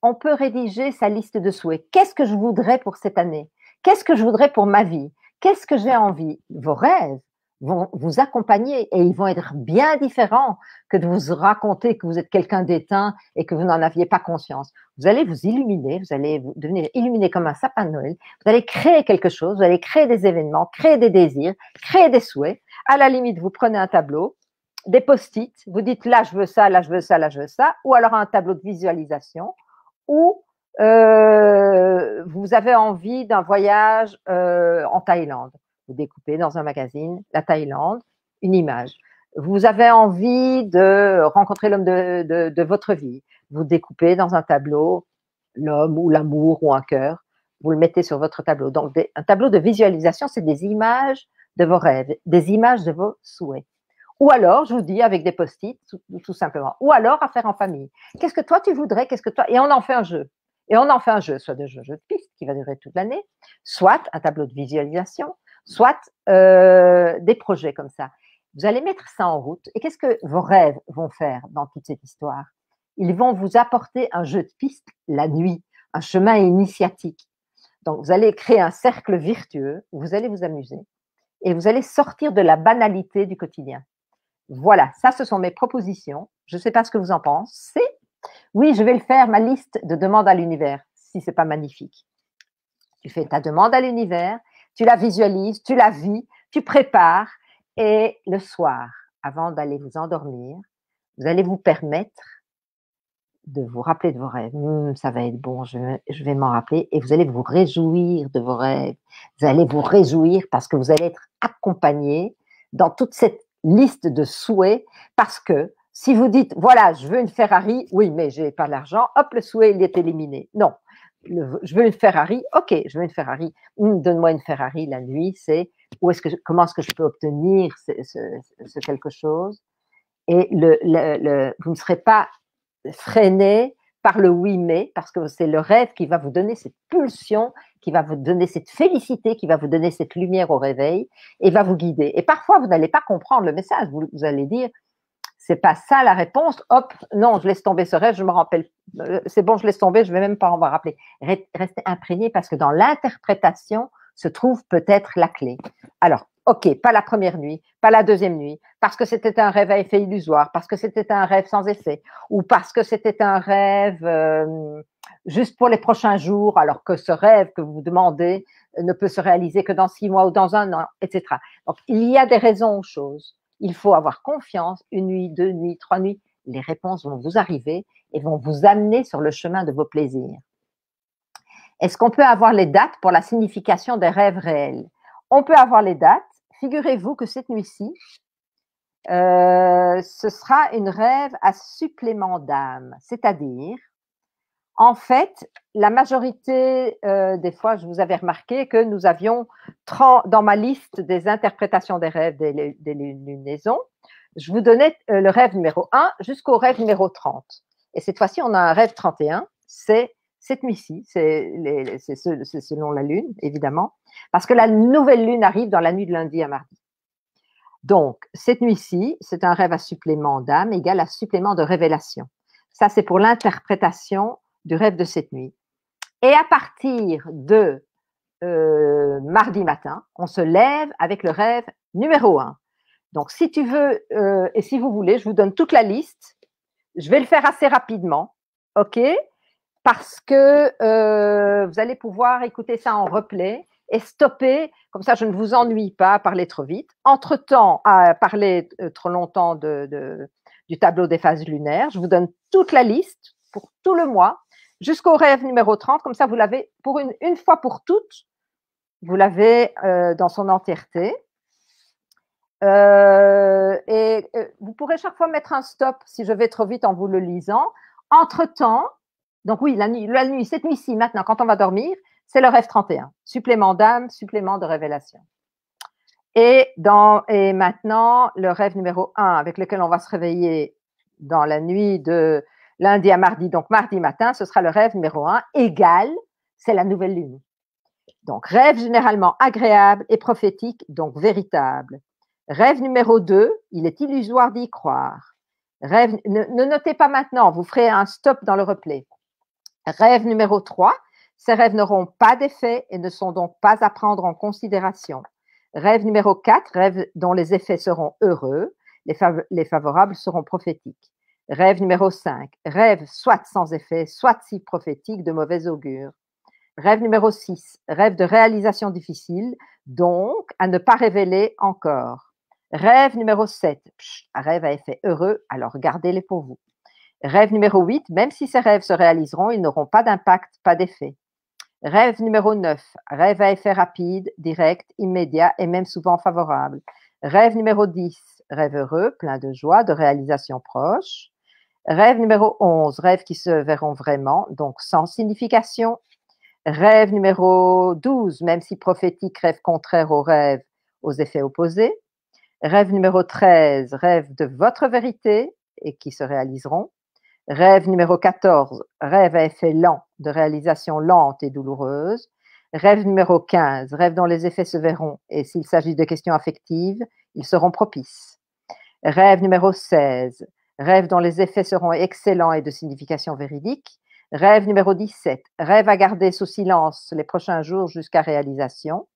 on peut rédiger sa liste de souhaits. Qu'est-ce que je voudrais pour cette année? Qu'est-ce que je voudrais pour ma vie? Qu'est-ce que j'ai envie? Vos rêves vont vous accompagner et ils vont être bien différents que de vous raconter que vous êtes quelqu'un d'éteint et que vous n'en aviez pas conscience. Vous allez vous illuminer, vous allez devenir illuminé comme un sapin de Noël, vous allez créer quelque chose, vous allez créer des événements, créer des désirs, créer des souhaits. À la limite, vous prenez un tableau, des post-it, vous dites là je veux ça, là je veux ça, là je veux ça, ou alors un tableau de visualisation, ou vous avez envie d'un voyage en Thaïlande. Vous découpez dans un magazine la Thaïlande, une image. Vous avez envie de rencontrer l'homme de votre vie. Vous découpez dans un tableau l'homme ou l'amour ou un cœur. Vous le mettez sur votre tableau. Donc, un tableau de visualisation, c'est des images de vos rêves, des images de vos souhaits. Ou alors, je vous dis, avec des post-it, tout simplement. Ou alors, à faire en famille. Qu'est-ce que toi, tu voudrais? Qu'est-ce que toi… Et on en fait un jeu. Et on en fait un jeu, soit de jeu de piste qui va durer toute l'année, soit un tableau de visualisation, soit des projets comme ça. Vous allez mettre ça en route. Et qu'est-ce que vos rêves vont faire dans toute cette histoire? Ils vont vous apporter un jeu de piste la nuit, un chemin initiatique. Donc, vous allez créer un cercle virtueux où vous allez vous amuser et vous allez sortir de la banalité du quotidien. Voilà, ça, ce sont mes propositions. Je ne sais pas ce que vous en pensez. Oui, je vais le faire, ma liste de demandes à l'univers, si ce n'est pas magnifique. Tu fais ta demande à l'univers, tu la visualises, tu la vis, tu prépares et le soir, avant d'aller vous endormir, vous allez vous permettre de vous rappeler de vos rêves. Ça va être bon, je vais m'en rappeler et vous allez vous réjouir de vos rêves. Vous allez vous réjouir parce que vous allez être accompagné dans toute cette liste de souhaits parce que si vous dites, voilà, je veux une Ferrari, oui, mais j'ai pas l'argent, hop, le souhait, il est éliminé. Non, je veux une Ferrari, ok, je veux une Ferrari. Donne-moi une Ferrari la nuit, c'est comment est-ce que je peux obtenir ce quelque chose et vous ne serez pas freiné par le oui mais, parce que c'est le rêve qui va vous donner cette pulsion, qui va vous donner cette félicité, qui va vous donner cette lumière au réveil et va vous guider. Et parfois, vous n'allez pas comprendre le message. Vous allez dire, c'est pas ça la réponse. Hop, non, je laisse tomber ce rêve, je me rappelle. C'est bon, je laisse tomber, je vais même pas en me rappeler. Restez imprégné parce que dans l'interprétation se trouve peut-être la clé. Alors, ok, pas la première nuit, pas la deuxième nuit, parce que c'était un rêve à effet illusoire, parce que c'était un rêve sans effet, ou parce que c'était un rêve juste pour les prochains jours, alors que ce rêve que vous demandez ne peut se réaliser que dans 6 mois ou dans 1 an, etc. Donc, il y a des raisons aux choses. Il faut avoir confiance, 1 nuit, 2 nuits, 3 nuits, les réponses vont vous arriver et vont vous amener sur le chemin de vos plaisirs. Est-ce qu'on peut avoir les dates pour la signification des rêves réels? On peut avoir les dates. Figurez-vous que cette nuit-ci, ce sera une rêve à supplément d'âme, c'est-à-dire, en fait, la majorité des fois, je vous avais remarqué que nous avions dans ma liste des interprétations des rêves, des lunaisons, je vous donnais le rêve numéro 1 jusqu'au rêve numéro 30. Et cette fois-ci, on a un rêve 31, c'est cette nuit-ci, c'est selon la lune, évidemment, parce que la nouvelle lune arrive dans la nuit de lundi à mardi. Donc, cette nuit-ci, c'est un rêve à supplément d'âme égale à supplément de révélation. Ça, c'est pour l'interprétation du rêve de cette nuit. Et à partir de mardi matin, on se lève avec le rêve numéro 1. Donc, si tu veux et si vous voulez, je vous donne toute la liste. Je vais le faire assez rapidement, ok? Parce que vous allez pouvoir écouter ça en replay et stopper, comme ça je ne vous ennuie pas à parler trop vite. Entre-temps, à parler trop longtemps du tableau des phases lunaires, je vous donne toute la liste pour tout le mois, jusqu'au rêve numéro 30, comme ça vous l'avez pour une fois pour toutes, vous l'avez dans son entièreté. Et vous pourrez chaque fois mettre un stop si je vais trop vite en vous le lisant. Entre-temps, donc oui, la nuit, cette nuit-ci, maintenant, quand on va dormir, c'est le rêve 31. Supplément d'âme, supplément de révélation. Et maintenant, le rêve numéro 1 avec lequel on va se réveiller dans la nuit de lundi à mardi, donc mardi matin, ce sera le rêve numéro 1, égal, c'est la nouvelle lune. Donc, rêve généralement agréable et prophétique, donc véritable. Rêve numéro 2, il est illusoire d'y croire. Rêve, ne notez pas maintenant, vous ferez un stop dans le replay. Rêve numéro 3, ces rêves n'auront pas d'effet et ne sont donc pas à prendre en considération. Rêve numéro 4, rêve dont les effets seront heureux, les favorables seront prophétiques. Rêve numéro 5, rêve soit sans effet, soit si prophétique de mauvais augure. Rêve numéro 6, rêve de réalisation difficile, donc à ne pas révéler encore. Rêve numéro 7, rêve à effet heureux, alors gardez-les pour vous. Rêve numéro 8, même si ces rêves se réaliseront, ils n'auront pas d'impact, pas d'effet. Rêve numéro 9, rêve à effet rapide, direct, immédiat et même souvent favorable. Rêve numéro 10, rêve heureux, plein de joie, de réalisation proche. Rêve numéro 11, rêves qui se verront vraiment, donc sans signification. Rêve numéro 12, même si prophétique, rêve contraire aux rêves, aux effets opposés. Rêve numéro 13, rêve de votre vérité et qui se réaliseront. Rêve numéro 14, rêve à effet lent, de réalisation lente et douloureuse. Rêve numéro 15, rêve dont les effets se verront et s'il s'agit de questions affectives, ils seront propices. Rêve numéro 16, rêve dont les effets seront excellents et de signification véridique. Rêve numéro 17, rêve à garder sous silence les prochains jours jusqu'à réalisation.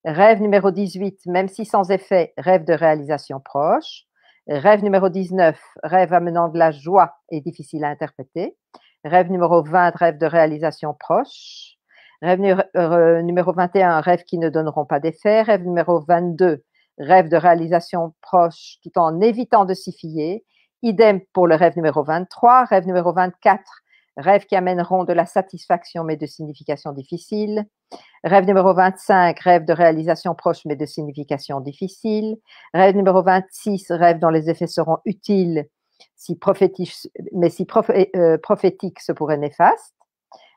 Rêve numéro 18, même si sans effet, rêve de réalisation proche. Rêve numéro 19, rêve amenant de la joie et difficile à interpréter. Rêve numéro 20, rêve de réalisation proche. Rêve numéro 21, rêve qui ne donneront pas d'effet. Rêve numéro 22, rêve de réalisation proche tout en évitant de s'y fier. Idem pour le rêve numéro 23. Rêve numéro 24, rêve qui amèneront de la satisfaction mais de signification difficile. Rêve numéro 25, rêve de réalisation proche mais de signification difficile. Rêve numéro 26, rêve dont les effets seront utiles mais si prophétiques se pourraient néfastes.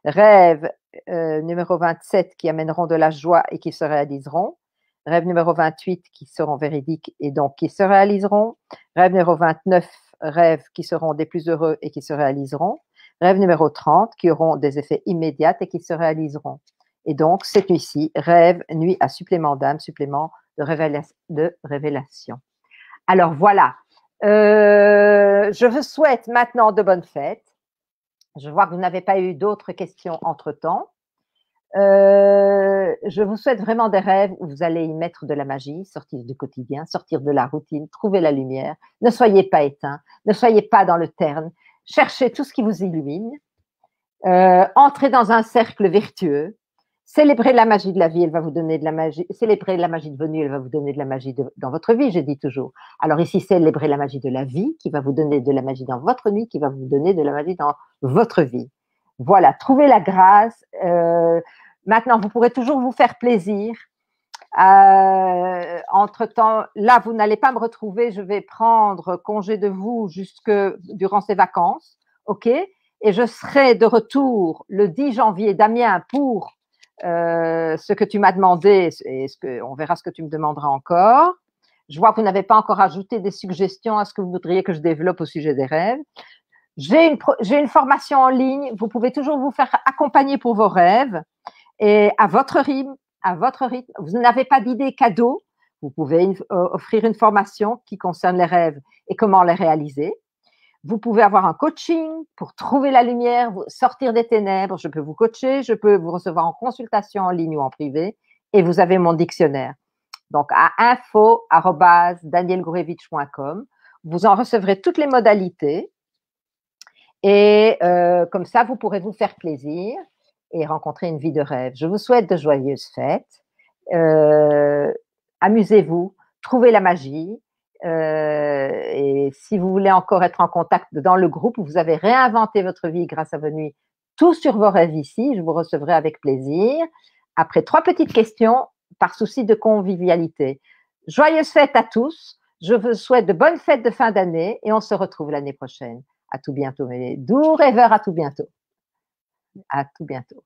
Rêve numéro 27 qui amèneront de la joie et qui se réaliseront. Rêve numéro 28 qui seront véridiques et donc qui se réaliseront. Rêve numéro 29, rêves qui seront des plus heureux et qui se réaliseront. Rêve numéro 30 qui auront des effets immédiats et qui se réaliseront. Et donc, cette nuit-ci, rêve, nuit à supplément d'âme, supplément de révélation. Alors voilà, je vous souhaite maintenant de bonnes fêtes. Je vois que vous n'avez pas eu d'autres questions entre-temps. Je vous souhaite vraiment des rêves où vous allez y mettre de la magie, sortir du quotidien, sortir de la routine, trouver la lumière. Ne soyez pas éteints, ne soyez pas dans le terne. Cherchez tout ce qui vous illumine. Entrez dans un cercle vertueux. Célébrez la magie de la vie, elle va vous donner de la magie. Célébrez la magie de venue, elle va vous donner de la magie dans votre vie, je dis toujours. Alors ici, célébrez la magie de la vie, qui va vous donner de la magie dans votre nuit, qui va vous donner de la magie dans votre vie. Voilà, trouvez la grâce. Maintenant, vous pourrez toujours vous faire plaisir. Entre-temps, là, vous n'allez pas me retrouver. Je vais prendre congé de vous durant ces vacances, ok? Et je serai de retour le 10 janvier, Damien, pour ce que tu m'as demandé et on verra ce que tu me demanderas encore. Je vois que vous n'avez pas encore ajouté des suggestions à ce que vous voudriez que je développe au sujet des rêves. J'ai une formation en ligne. Vous pouvez toujours vous faire accompagner pour vos rêves et à votre rythme. Vous n'avez pas d'idée cadeau. Vous pouvez offrir une formation qui concerne les rêves et comment les réaliser. Vous pouvez avoir un coaching pour trouver la lumière, sortir des ténèbres. Je peux vous coacher, je peux vous recevoir en consultation en ligne ou en privé. Et vous avez mon dictionnaire. Donc, à info@danielgourevitch.com. Vous en recevrez toutes les modalités. Et comme ça, vous pourrez vous faire plaisir et rencontrer une vie de rêve. Je vous souhaite de joyeuses fêtes. Amusez-vous, trouvez la magie. Et si vous voulez encore être en contact dans le groupe où vous avez réinventé votre vie grâce à vos nuits, tout sur vos rêves ici, je vous recevrai avec plaisir. Après 3 petites questions, par souci de convivialité. Joyeuses fêtes à tous. Je vous souhaite de bonnes fêtes de fin d'année et on se retrouve l'année prochaine. À tout bientôt, mes doux rêveurs, à tout bientôt. À tout bientôt.